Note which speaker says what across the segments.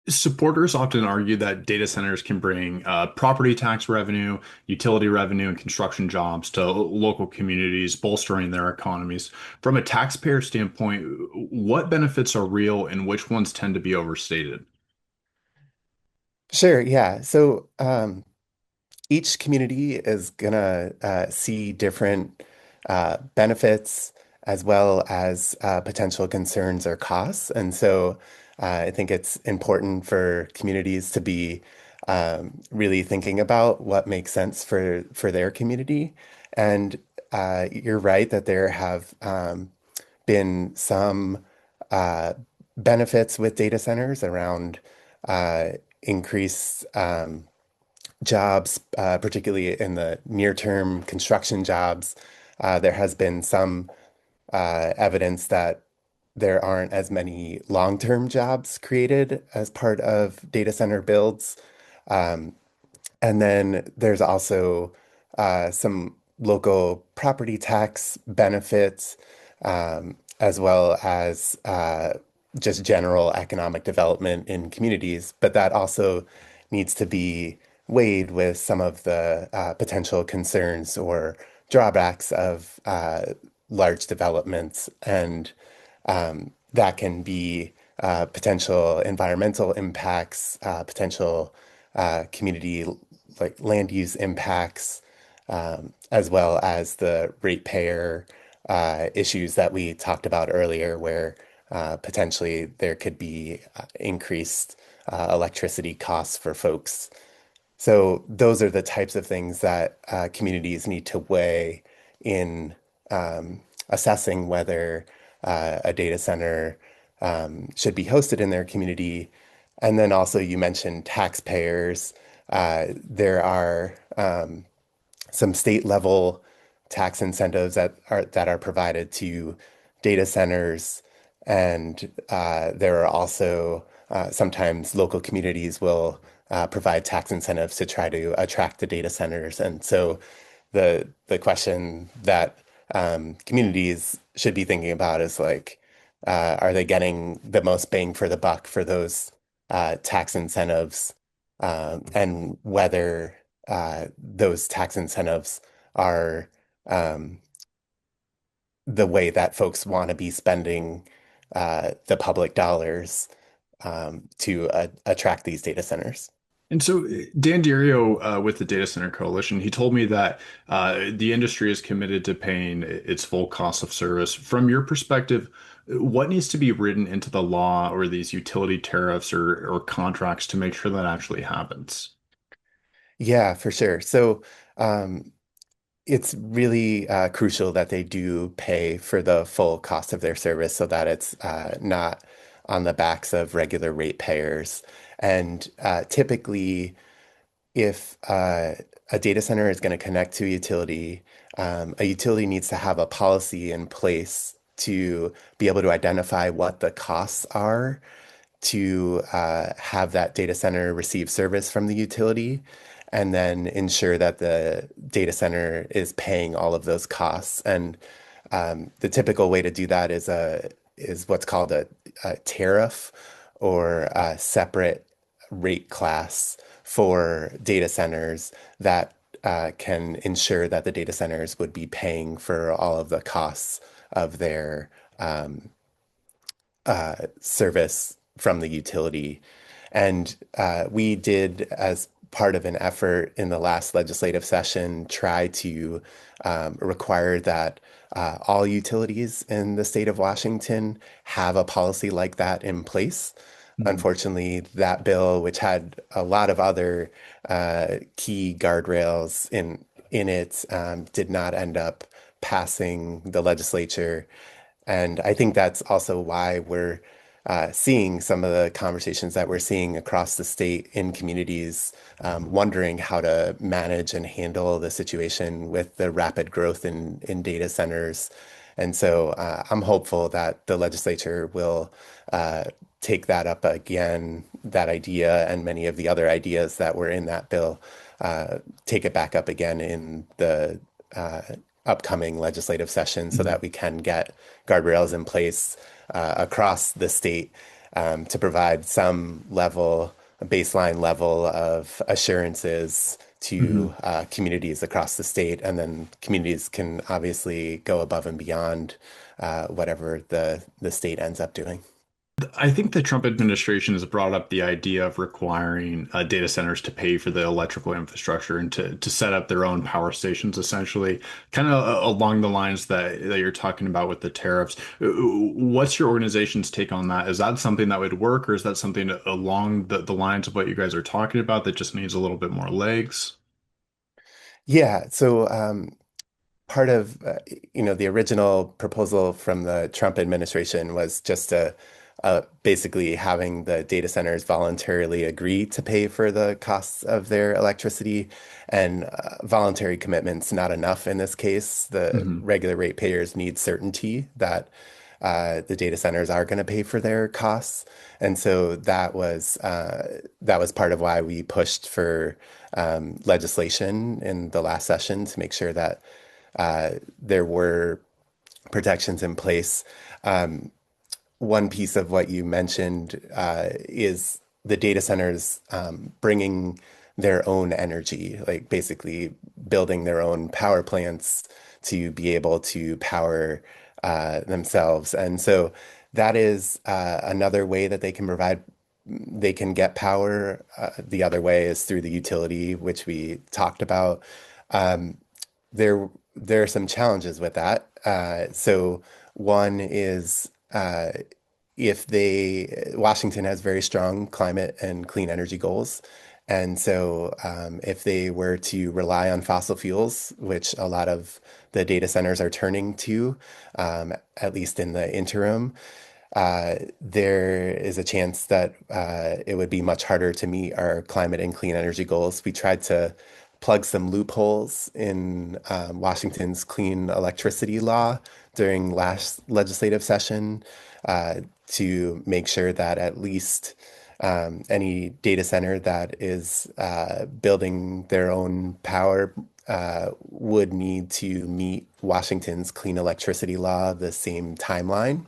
Speaker 1: Supporters often argue that data centers can bring property tax revenue, utility revenue, and construction jobs to local communities, bolstering their economies. From a taxpayer standpoint, what benefits are real and which ones tend to be overstated?
Speaker 2: Sure, yeah. So each community is gonna see different benefits as well as potential concerns or costs. And so I think it's important for communities to be really thinking about what makes sense for their community. And you're right that there have been some uh, benefits with data centers around uh, increased jobs, particularly in the near-term construction jobs. There has been some evidence that there aren't as many long-term jobs created as part of data center builds. Um, and then there's also some local property tax benefits, as well as just general economic development in communities. But that also needs to be weighed with some of the potential concerns or drawbacks of large developments. And that can be potential environmental impacts, potential community like land use impacts, as well as the ratepayer issues that we talked about earlier, where potentially there could be increased electricity costs for folks. So those are the types of things that communities need to weigh in assessing whether a data center should be hosted in their community. And then also you mentioned taxpayers. There are some state level tax incentives that are provided to data centers, and there are also sometimes local communities will provide tax incentives to try to attract the data centers. And so the question that communities should be thinking about is like, are they getting the most bang for the buck for those tax incentives, and whether those tax incentives are um, the way that folks want to be spending the public dollars to attract these data centers.
Speaker 1: And so Dan Dirio with the Data Center Coalition, he told me that the industry is committed to paying its full cost of service. From your perspective, what needs to be written into the law or these utility tariffs or contracts to make sure that actually happens?
Speaker 2: Yeah, for sure. So it's really crucial that they do pay for the full cost of their service so that it's not on the backs of regular ratepayers. And typically, if a data center is going to connect to a utility needs to have a policy in place to be able to identify what the costs are to have that data center receive service from the utility, and then ensure that the data center is paying all of those costs. And the typical way to do that is what's called a tariff or a separate rate class for data centers that can ensure that the data centers would be paying for all of the costs of their um, service from the utility. And we did, as part of an effort in the last legislative session, try to require that all utilities in the state of Washington have a policy like that in place.
Speaker 1: Mhm.
Speaker 2: Unfortunately, that bill, which had a lot of other key guardrails in it, did not end up passing the legislature. And I think that's also why we're seeing some of the conversations that we're seeing across the state in communities, wondering how to manage and handle the situation with the rapid growth in data centers. And so I'm hopeful that the legislature will uh, take that up again, that idea, and many of the other ideas that were in that bill, take it back up again in the uh, upcoming legislative session so
Speaker 1: Mhm.
Speaker 2: that we can get guardrails in place across the state. to provide some level, a baseline level of assurances to communities across the state, and then communities can obviously go above and beyond whatever the state ends up doing.
Speaker 1: I think the Trump administration has brought up the idea of requiring data centers to pay for the electrical infrastructure and to set up their own power stations, essentially, kind of along the lines that you're talking about with the tariffs. What's your organization's take on that? Is that something that would work, or is that something along the lines of what you guys are talking about that just needs a little bit more legs?
Speaker 2: Yeah, so part of the original proposal from the Trump administration was just basically having the data centers voluntarily agree to pay for the costs of their electricity, and voluntary commitments not enough in this case. The
Speaker 1: Hmm.
Speaker 2: regular ratepayers need certainty that the data centers are going to pay for their costs, and so that was part of why we pushed for legislation in the last session to make sure that there were protections in place. One piece of what you mentioned is the data centers bringing their own energy, like basically building their own power plants to be able to power themselves. And so that is another way that they can get power. The other way is through the utility, which we talked about. Um, there are some challenges with that. So one is if Washington has very strong climate and clean energy goals. And so if they were to rely on fossil fuels, which a lot of the data centers are turning to, at least in the interim, there is a chance that it would be much harder to meet our climate and clean energy goals. We tried to plug some loopholes in Washington's clean electricity law during last legislative session to make sure that at least any data center that is building their own power would need to meet Washington's clean electricity law the same timeline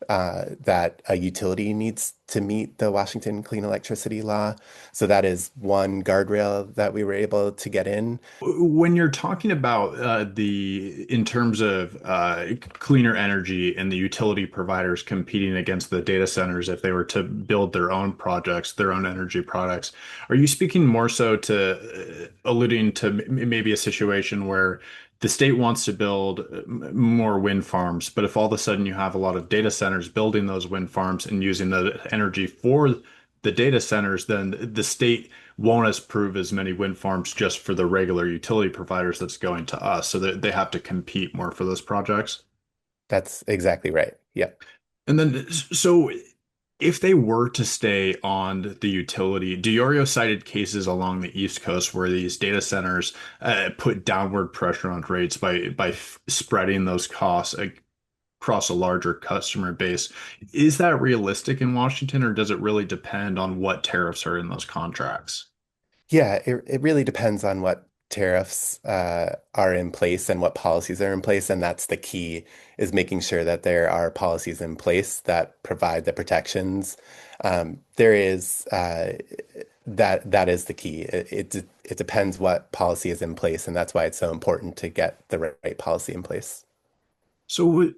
Speaker 2: that a utility needs to meet the Washington Clean Electricity Law. So that is one guardrail that we were able to get in.
Speaker 1: When you're talking about in terms of cleaner energy and the utility providers competing against the data centers if they were to build their own projects, their own energy products, are you speaking more so to alluding to maybe a situation where the state wants to build more wind farms, but if all of a sudden you have a lot of data centers building those wind farms and using the energy for the data centers, then the state won't approve as many wind farms just for the regular utility providers that's going to us. So they have to compete more for those projects.
Speaker 2: That's exactly right. Yep.
Speaker 1: And then, so if they were to stay on the utility, Diorio cited cases along the East Coast where these data centers put downward pressure on rates by spreading those costs across a larger customer base. Is that realistic in Washington, or does it really depend on what tariffs are in those contracts?
Speaker 2: Yeah, it really depends on what tariffs are in place and what policies are in place. And that's the key, is making sure that there are policies in place that provide the protections. There is that is the key. It depends what policy is in place, and that's why it's so important to get the right policy in place.
Speaker 1: So,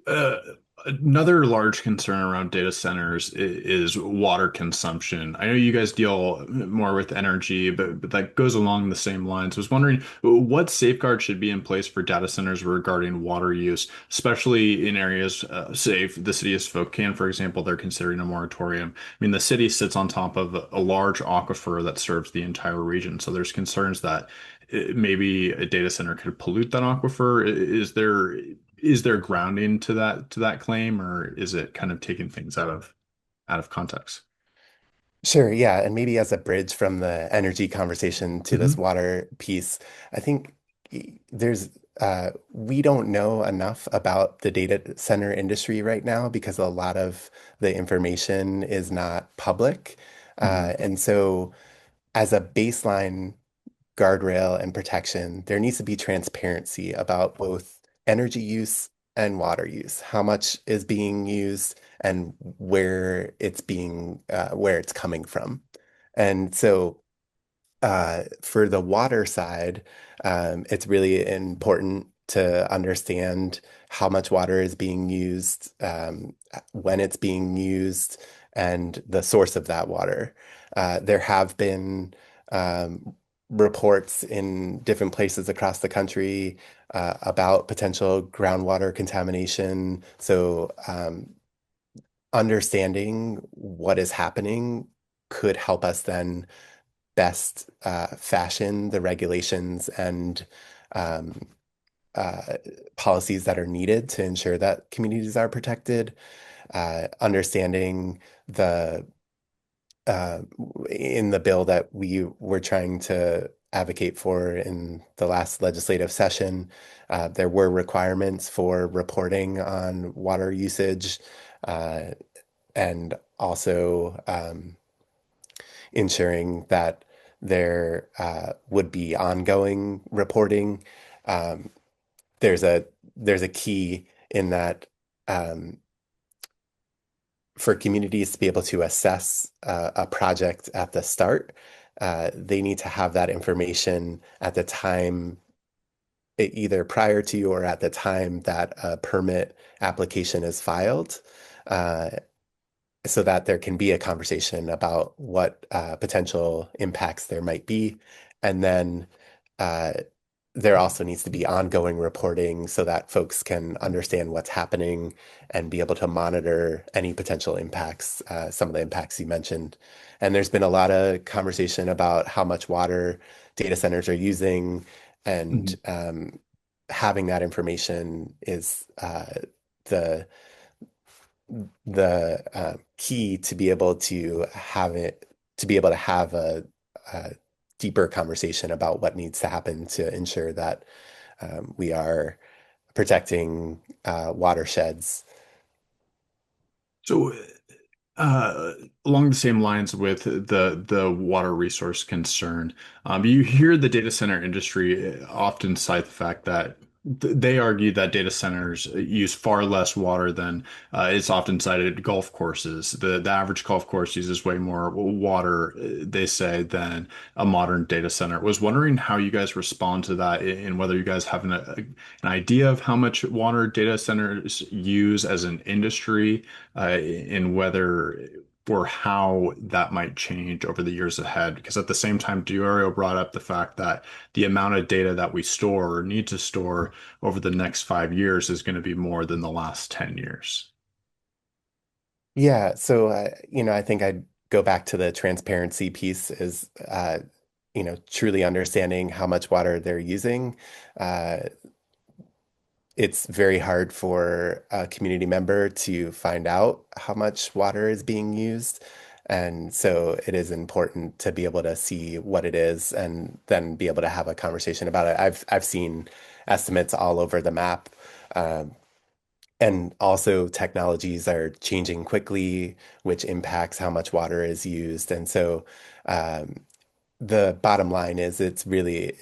Speaker 1: another large concern around data centers is water consumption. I know you guys deal more with energy, but that goes along the same lines. I was wondering what safeguards should be in place for data centers regarding water use, especially in areas, say, the city of Spokane, for example, they're considering a moratorium. I mean, the city sits on top of a large aquifer that serves the entire region, so there's concerns that maybe a data center could pollute that aquifer. Is there grounding to that claim, or is it kind of taking things out of context?
Speaker 2: Sure, yeah, and maybe as a bridge from the energy conversation to this
Speaker 1: Hmm.
Speaker 2: water piece, I think we don't know enough about the data center industry right now because a lot of the information is not public.
Speaker 1: Hmm.
Speaker 2: And so as a baseline guardrail and protection, there needs to be transparency about both energy use and water use, how much is being used and where it's coming from. And so for the water side, it's really important to understand how much water is being used, when it's being used, and the source of that water. There have been reports in different places across the country about potential groundwater contamination. So, understanding what is happening could help us then best fashion the regulations and um, uh, policies that are needed to ensure that communities are protected. Understanding the uh, in the bill that we were trying to advocate for in the last legislative session, there were requirements for reporting on water usage uh, and also ensuring that there would be ongoing reporting. Um, there's a there's a key in that um, for communities to be able to assess a project at the start, they need to have that information at the time, either prior to or at the time that a permit application is filed. Uh, so that there can be a conversation about what potential impacts there might be. And then uh, there also needs to be ongoing reporting so that folks can understand what's happening and be able to monitor any potential impacts, some of the impacts you mentioned. And there's been a lot of conversation about how much water data centers are using, and having that information is the key to be able to have a deeper conversation about what needs to happen to ensure that we are protecting watersheds.
Speaker 1: So, uh, along the same lines with the water resource concern, you hear the data center industry often cite the fact that they argue that data centers use far less water than is often cited golf courses. The average golf course uses way more water, they say, than a modern data center. Was wondering how you guys respond to that and whether you guys have an idea of how much water data centers use as an industry, and whether or how that might change over the years ahead. Because at the same time, Diorio brought up the fact that the amount of data that we store or need to store over the next 5 years is going to be more than the last 10 years.
Speaker 2: Yeah, so I think I'd go back to the transparency piece is truly understanding how much water they're using. Uh, it's very hard for a community member to find out how much water is being used. And so it is important to be able to see what it is and then be able to have a conversation about it. I've seen estimates all over the map. Um, and also technologies are changing quickly, which impacts how much water is used. And so um, the bottom line is it's really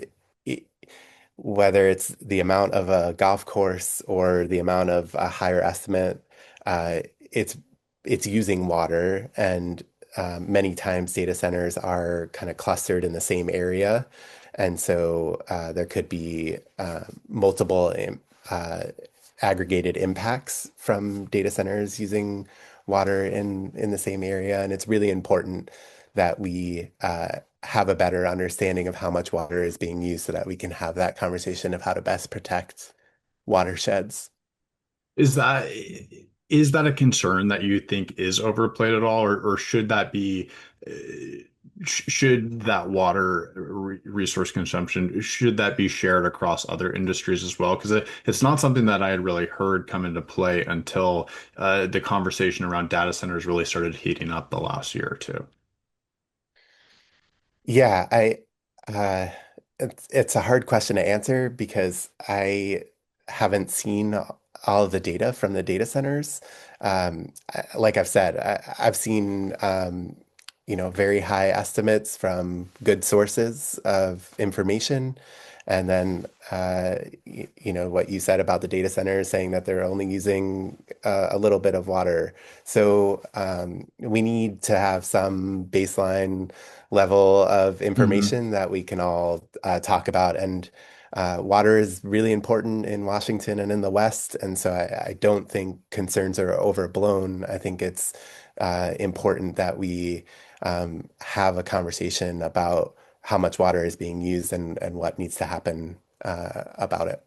Speaker 2: whether it's the amount of a golf course or the amount of a higher estimate, uh, it's it's using water, and many times data centers are kind of clustered in the same area, and so there could be multiple uh, aggregated impacts from data centers using water in the same area, and it's really important that we have a better understanding of how much water is being used so that we can have that conversation of how to best protect watersheds.
Speaker 1: Is that is that a concern that you think is overplayed at all, or should that be should that water resource consumption should that be shared across other industries as well? Because it's not something that I had really heard come into play until the conversation around data centers really started heating up the last year or two.
Speaker 2: Yeah, uh it's a hard question to answer because I haven't seen all of the data from the data centers. Like I've said, I've seen very high estimates from good sources of information, And then, what you said about the data centers saying that they're only using a little bit of water. So we need to have some baseline level of
Speaker 1: Hmm.
Speaker 2: information that we can all talk about. And water is really important in Washington and in the West. And so I don't think concerns are overblown. I think it's important that we have a conversation about how much water is being used and what needs to happen about it.